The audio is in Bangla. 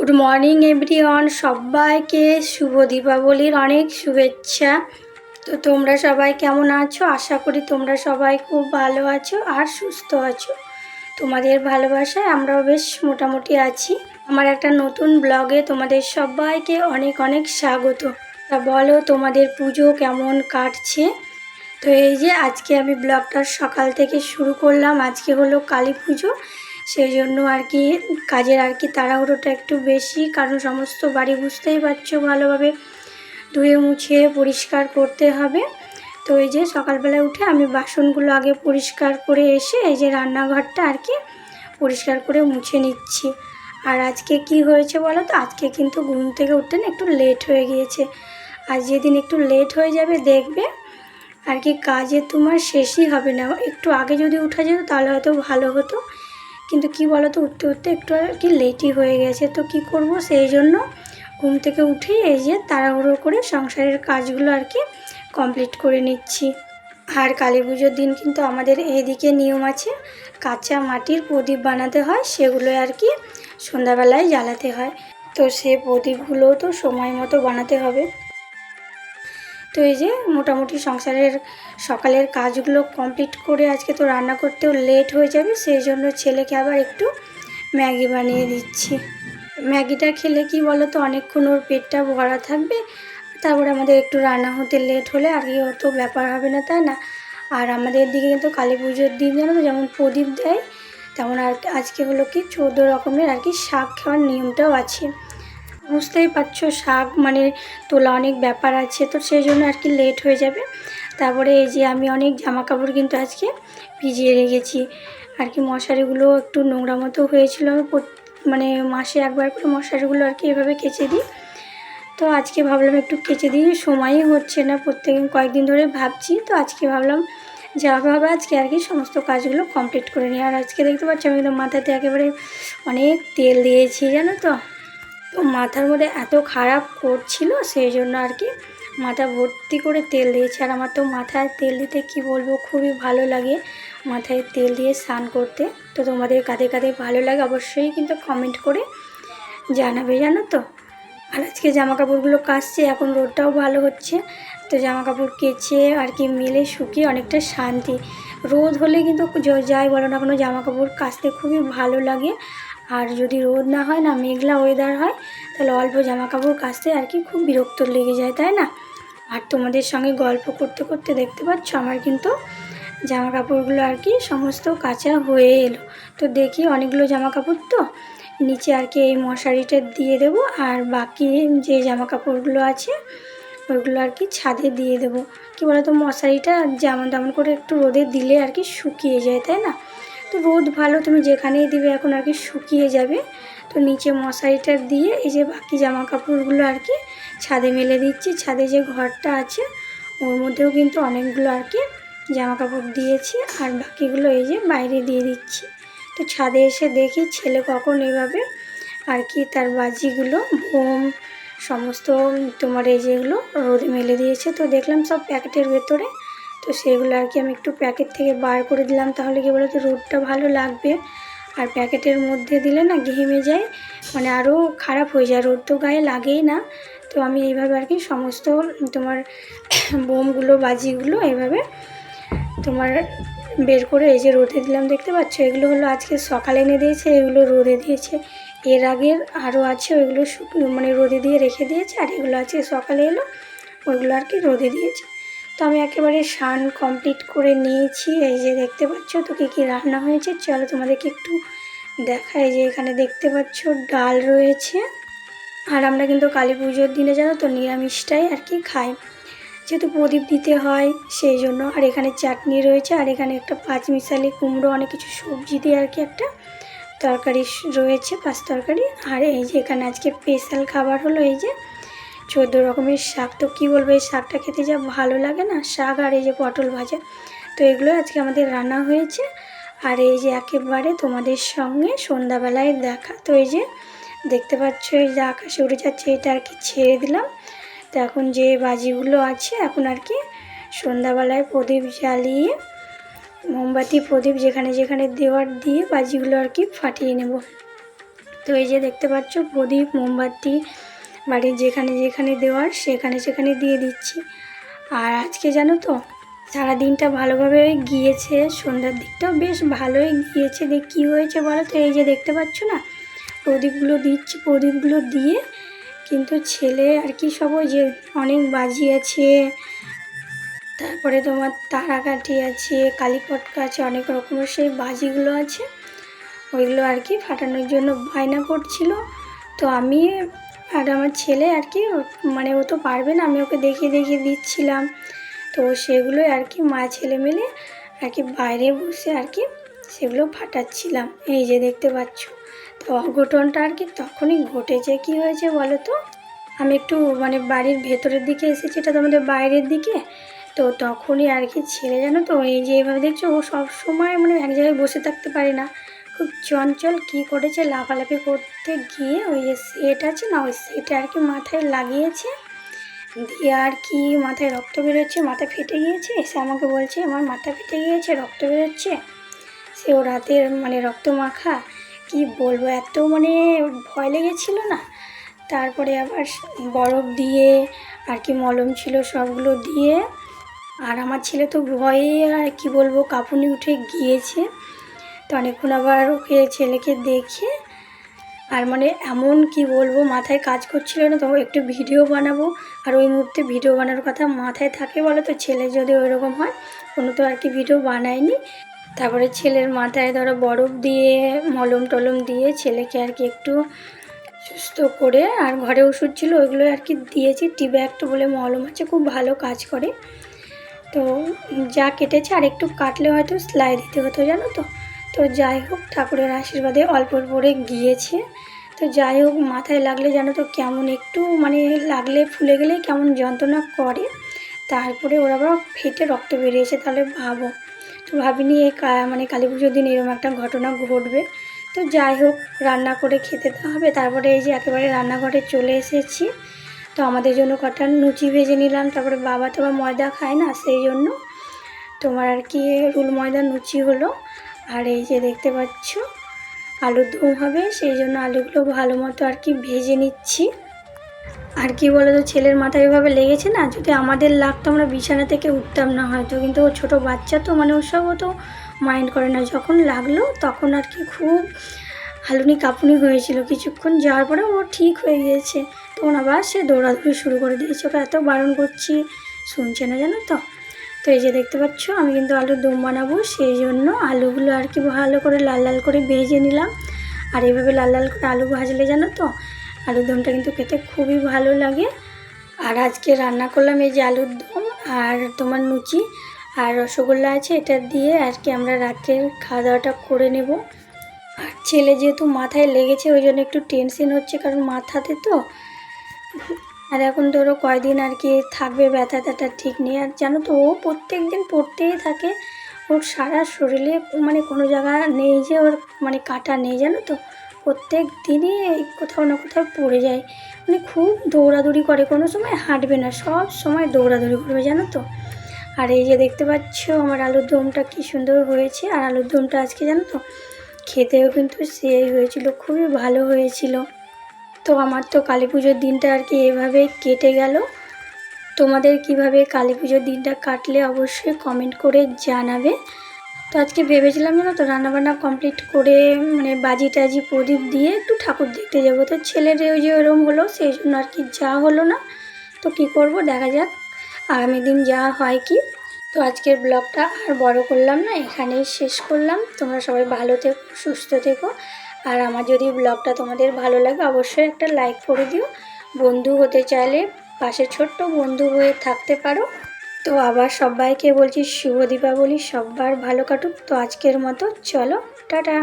গুড মর্নিং এভরিওয়ান, সবাইকে শুভ দীপাবলির অনেক শুভেচ্ছা। তো তোমরা সবাই কেমন আছো? আশা করি তোমরা সবাই খুব ভালো আছো আর সুস্থ আছো। তোমাদের ভালোবাসায় আমরাও বেশ মোটামুটি আছি। আমার একটা নতুন ব্লগে তোমাদের সবাইকে অনেক অনেক স্বাগত। তা বলো, তোমাদের পুজো কেমন কাটছে? তো এই যে আজকে আমি ব্লগটা সকাল থেকে শুরু করলাম। আজকে হলো কালী পুজো, সেই জন্য আর কি কাজের তাড়াহুড়োটা একটু বেশি, কারণ সমস্ত বাড়ি বুঝতেই পারছো ভালোভাবে ধুয়ে মুছে পরিষ্কার করতে হবে। তো এই যে সকালবেলায় উঠে আমি বাসনগুলো আগে পরিষ্কার করে এসে এই যে রান্নাঘরটা আর কি পরিষ্কার করে মুছে নিচ্ছি। আর আজকে কি হয়েছে বলো তো, আজকে কিন্তু ঘুম থেকে উঠতে না একটু লেট হয়ে গিয়েছে। আর যেদিন একটু লেট হয়ে যাবে দেখবে আর কি কাজে তোমার শেষই হবে না। একটু আগে যদি উঠা যেত তাহলে হয়তো ভালো হতো, কিন্তু কি বলো তো, উঠতে উঠতে একটু আর কি লেটই হয়ে গেছে। তো কি করব, সেই জন্য ঘুম থেকে উঠেই এই যে তাড়াহুড়ো করে সংসারের কাজগুলো আর কি কমপ্লিট করে নিচ্ছি। আর কালী পুজোর দিন কিন্তু আমাদের এইদিকে নিয়ম আছে, কাঁচা মাটির প্রদীপ বানাতে হয়, সেগুলো আর কি সন্ধ্যাবেলায় জ্বালাতে হয়। তো সে প্রদীপগুলোও তো সময় মতো বানাতে হবে। তো এই যে মোটামুটি সংসারের সকালের কাজগুলো কমপ্লিট করে আজকে তো রান্না করতেও লেট হয়ে যাবে, সেই জন্য ছেলেকে আবার একটু ম্যাগি বানিয়ে দিচ্ছি। ম্যাগিটা খেলে কি বলো তো, অনেকক্ষণ ওর পেটটা ভরা থাকবে, তারপরে আমাদের একটু রান্না হতে লেট হলে আর কি অত ব্যাপার হবে না, তাই না? আর আমাদের দিকে কিন্তু কালী পুজোর দিন জানো তো যেমন প্রদীপ দেয়, তেমন আর আজকে হলো কি 14 রকমের আর কি শাক খাওয়ার নিয়মটাও আছে। বুঝতেই পারছো, শাক মানে তোলা অনেক ব্যাপার আছে, তো সেই জন্য আর কি লেট হয়ে যাবে। তারপরে এই যে আমি অনেক জামা কাপড় কিন্তু আজকে ভিজিয়ে রেখেছি আর কি। মশারিগুলো একটু নোংরা মতো হয়েছিল, আমি মানে মাসে একবার করে মশারিগুলো আর কি এভাবে কেচে দিই। তো আজকে ভাবলাম একটু কেচে দিই, সময়ই হচ্ছে না, কয়েকদিন ধরে ভাবছি। তো আজকে ভাবলাম যেভাবে আজকে আর কি সমস্ত কাজগুলো কমপ্লিট করে নিই। আর আজকে দেখতে পাচ্ছি আমি কিন্তু মাথাতে একেবারে অনেক তেল দিয়েছি জানো তো। তো মাথার মধ্যে এত খারাপ করছিল, সেই জন্য আর কি মাথা ভর্তি করে তেল দিয়েছি। আর আমার তো মাথায় তেল দিতে কি বলবো, খুবই ভালো লাগে মাথায় তেল দিয়ে স্নান করতে। তো তোমাদের কাঁধে কাঁধে ভালো লাগে অবশ্যই কিন্তু কমেন্ট করে জানাবে, জানো তো। আর আজকে জামা কাপড়গুলো কাচছে, এখন রোদটাও ভালো হচ্ছে, তো জামা কাপড় কেচে আর কি মেলে শুকিয়ে অনেকটা শান্তি। রোদ হলে কিন্তু যাই বলো না কোনো জামা কাপড় কাচতে খুবই ভালো লাগে। আর যদি রোদ না হয় না, মেঘলা ওয়েদার হয়, তাহলে অল্প জামা কাপড় কাচতে আর কি খুব বিরক্ত লেগে যায়, তাই না? আর তোমাদের সঙ্গে গল্প করতে করতে দেখতে পাচ্ছ আমার কিন্তু জামা কাপড়গুলো আর কি সমস্ত কাচা হয়ে এলো। তো দেখি অনেকগুলো জামা কাপড়, তো নিচে আর কি এই মশারিটা দিয়ে দেবো, আর বাকি যে জামা কাপড়গুলো আছে ওইগুলো আর কি ছাদে দিয়ে দেবো। কী বলো তো, মশারিটা যেমন তেমন করে একটু রোদে দিলে আর কি শুকিয়ে যায়, তাই না? তো রোদ ভালো, তুমি যেখানেই দিবে এখন আর কি শুকিয়ে যাবে। তো নিচে মশারিটা দিয়ে এই যে বাকি জামা কাপড়গুলো আর কি ছাদে মেলে দিচ্ছি। ছাদে যে ঘরটা আছে ওর মধ্যেও কিন্তু অনেকগুলো আর কি জামা কাপড় দিয়েছি, আর বাকিগুলো এই যে বাইরে দিয়ে দিচ্ছি। তো ছাদে এসে দেখি ছেলে কখন এভাবে আর কি তার বাজিগুলো বোম সমস্ত তোমার এই যেগুলো রোদে মেলে দিয়েছে। তো দেখলাম সব প্যাকেটের ভেতরে, তো সেগুলো আর কি আমি একটু প্যাকেট থেকে বার করে দিলাম, তাহলে কি বলো তো রোদটা ভালো লাগবে। আর প্যাকেটের মধ্যে দিলে না ঘেমে যায়, মানে আরও খারাপ হয়ে যায়, রোদ তো গায়ে লাগেই না। তো আমি এইভাবে আর কি সমস্ত তোমার বোমগুলো বাজিগুলো এইভাবে তোমার বের করে এই যে রোদে দিলাম, দেখতে পাচ্ছ। এগুলো হলো আজকে সকালে এনে দিয়েছে, এগুলো রোদে দিয়েছে। এর আগের আরও আছে, ওইগুলো মানে রোদে দিয়ে রেখে দিয়েছে, আর এগুলো আজকে সকালে এলো, ওইগুলো আর কি রোদে দিয়েছে। তো আমি একেবারে স্নান কমপ্লিট করে নিয়েছি। এই যে দেখতে পাচ্ছ তো কী কী রান্না হয়েছে, চলো তোমাদেরকে একটু দেখাই। যে এখানে দেখতে পাচ্ছ ডাল রয়েছে, আর আমরা কিন্তু কালী পুজোর দিনে জানো তো নিরামিষটাই আর কি খাই, যেহেতু প্রদীপ দিতে হয় সেই জন্য। আর এখানে চাটনি রয়েছে, আর এখানে একটা পাঁচমিশালি কুমড়ো অনেক কিছু সবজি দিয়ে আর কি একটা তরকারি রয়েছে, পাঁচ তরকারি। আর এই যে এখানে আজকে স্পেশাল খাবার হলো এই যে 14 রকমের শাক। তো কী বলবো, এই শাকটা খেতে যা ভালো লাগে না, শাক আর এই যে পটল ভাজা, তো এগুলো আজকে আমাদের রান্না হয়েছে। আর এই যে একেবারে তোমাদের সঙ্গে সন্ধ্যাবেলায় দেখা। তো এই যে দেখতে পাচ্ছ এই যে আকাশে উড়ে যাচ্ছে, এটা আর কি ছেড়ে দিলাম। তো এখন যে বাজিগুলো আছে এখন আর কি সন্ধ্যাবেলায় প্রদীপ জ্বালিয়ে মোমবাতি প্রদীপ যেখানে যেখানে দেওয়ার দিয়ে বাজিগুলো আর কি ফাটিয়ে নেব। তো এই যে দেখতে পাচ্ছ প্রদীপ মোমবাতি বাড়ির যেখানে যেখানে দেওয়ার সেখানে সেখানে দিয়ে দিচ্ছি। আর আজকে জানো তো সারাদিনটা ভালোভাবে গিয়েছে, সন্ধ্যার দিকটাও বেশ ভালোই গিয়েছে। দেখ কী হয়েছে বলো তো, এই যে দেখতে পাচ্ছ না প্রদীপগুলো দিচ্ছি, প্রদীপগুলো দিয়ে কিন্তু ছেলে আর কি সব ওই যে অনেক বাজি আছে, তারপরে তোমার তারাকাঠি আছে, কালীপটকা আছে, অনেক রকমের সেই বাজিগুলো আছে, ওইগুলো আর কি ফাটানোর জন্য বায়না করছিল। তো আমি আর আমার ছেলে আর কি মানে ও তো পারবে না, আমি ওকে দেখিয়ে দেখিয়ে দিচ্ছিলাম। তো সেগুলোই আর কি মা ছেলে মিলে আর কি বাইরে বসে আর কি সেগুলো ফাটাচ্ছিলাম। এই যে দেখতে পাচ্ছ। তো অঘটনটা আর কি তখনই ঘটেছে। কি হয়েছে বলো তো, আমি একটু মানে বাড়ির ভেতরের দিকে এসেছি, এটা তোমাদের বাইরের দিকে। তো তখনই আর কি ছেলে জানো তো এই যে এইভাবে দেখছো ও সব সময় মানে এক জায়গায় বসে থাকতে পারে না, খুব চঞ্চল। কী করেছে লাফালাফি করতে গিয়ে ওই যে সেট আছে না, ওই সেটে আর কি মাথায় লাগিয়েছে, দিয়ে আর কি মাথায় রক্ত বেরোচ্ছে, মাথা ফেটে গিয়েছে। এসে আমাকে বলছে আমার মাথা ফেটে গিয়েছে, রক্ত বেরোচ্ছে। সে ওর হাতের মানে রক্ত মাখা, কি বলবো, এত মানে ভয় লেগেছিল না। তারপরে আবার বরফ দিয়ে আর কি মলম ছিল সবগুলো দিয়ে, আর আমার ছেলে তো ভয়ে আর কি বলবো কাঁপুনি উঠে গিয়েছে। তো অনেকক্ষণ আবার ওকে ছেলেকে দেখে আর মানে এমন কি বলবো মাথায় কাজ করছিল না, তো একটু ভিডিও বানাবো, আর ওই মুহূর্তে ভিডিও বানানোর কথা মাথায় থাকে বলো তো, ছেলে যদি ওইরকম হয় কোনো তো আর কি ভিডিও বানায়নি। তারপরে ছেলের মাথায় ধরো বরফ দিয়ে মলম টলম দিয়ে ছেলেকে আর কি একটু সুস্থ করে, আর ঘরে ওষুধ ছিল ওইগুলো আর কি দিয়েছি। টিবে একটা বলে মলম আছে, খুব ভালো কাজ করে। তো যা কেটেছে আর একটু কাটলে হয়তো সেলাই দিতে হতো জানো তো। তো যাই হোক ঠাকুরের আশীর্বাদে অল্প পরে গিয়েছে। তো যাই হোক মাথায় লাগলে জানো তো কেমন একটু মানে লাগলে ফুলে গেলে কেমন যন্ত্রণা করে, তারপরে ওরা আবার ফেটে রক্ত বেরিয়েছে। তাহলে ভাবো, তো ভাবিনি এই মানে কালী পুজোর দিন এরকম একটা ঘটনা ঘটবে। তো যাই হোক রান্না করে খেতে তো হবে। তারপরে এই যে একেবারে রান্নাঘরে চলে এসেছি। তো আমাদের জন্য কটা লুচি ভেজে নিলাম, তারপরে বাবা তো আবার ময়দা খায় না, সেই জন্য তোমার আর কি রুল ময়দা লুচি হলো। আর এই যে দেখতে পাচ্ছ আলুর দম হবে, সেই জন্য আলুগুলো ভালো মতো আর কি ভেজে নিচ্ছি। আর কি বলো তো ছেলের মাথায় এভাবে লেগেছে না, যদি আমাদের লাগতো আমরা বিছানা থেকে উঠতাম না হয়তো, কিন্তু ও ছোটো বাচ্চা তো মানে ওসব ও তো মাইন্ড করে না। যখন লাগলো তখন আর কি খুব হালুনি কাঁপুনি হয়েছিল, কিছুক্ষণ যাওয়ার পরে ও ঠিক হয়ে গিয়েছে। তখন আবার সে দৌড়াদৌড়ি শুরু করে দিয়েছে, ওকে এত বারণ করছি শুনছে না জানো তো। তো এই যে দেখতে পাচ্ছ আমি কিন্তু আলুর দম বানাবো, সেই জন্য আলুগুলো আর কি ভালো করে লাল লাল করে ভেজে নিলাম। আর এইভাবে লাল লাল করে আলু ভাজলে জানো তো আলুর দমটা কিন্তু খেতে খুবই ভালো লাগে। আর আজকে রান্না করলাম এই যে আলুর দম আর তোমার লুচি আর রসগোল্লা আছে, এটা দিয়ে আর কি আমরা রাতের খাওয়া দাওয়াটা করে নেব। আর ছেলে যেহেতু মাথায় লেগেছে ওই জন্য একটু টেনশন হচ্ছে, কারণ মাথাতে তো। আর এখন ধরো কয়দিন আর কি থাকবে, ব্যথা ট্যাথা ঠিক নেই। আর জানো তো ও প্রত্যেক দিন পড়তেই থাকে, ওর সারা শরীরে মানে কোনো জায়গা নেই যে ওর মানে কাটা নেই জানো তো, প্রত্যেক দিনই কোথাও না কোথাও পড়ে যায়। মানে খুব দৌড়াদৌড়ি করে, কোনো সময় হাঁটবে না, সব সময় দৌড়াদৌড়ি করবে জানো তো। আর এই যে দেখতে পাচ্ছ আমার আলুর দমটা কী সুন্দর হয়েছে। আর আলুর দমটা আজকে জানো তো খেতেও কিন্তু সেই হয়েছিল, খুবই ভালো হয়েছিল। তো আমার তো কালী পুজোর দিনটা আর কি এভাবে কেটে গেল। তোমাদের কিভাবে কালী পুজোর দিনটা কাটলে অবশ্যই কমেন্ট করে জানাবে। তো আজকে ভেবেছিলাম জানো তো রান্নাবান্না কমপ্লিট করে মানে বাজি টাজি প্রদীপ দিয়ে একটু ঠাকুর দেখতে যাবো। তো ছেলের ওই যে ওরম হলো, সেই জন্য আর কি যা হলো না। তো কি করব দেখা যাক আগামী দিন যা হয় কি। তো আজকের ব্লগটা আর বড় করলাম না, এখানেই শেষ করলাম। তোমরা সবাই ভালো থেকো, সুস্থ থেকো। আর আমার যদি ব্লগটা তোমাদের ভালো লাগে অবশ্যই একটা লাইক করে দিও। বন্ধু হতে চাইলে পাশে ছোট্ট বন্ধু হয়ে থাকতে পারো। তো আবার সবাইকে বলছি শুভ দীপাবলি, সবার ভালো কাটুক। তো আজকের মতো চলো টাটা।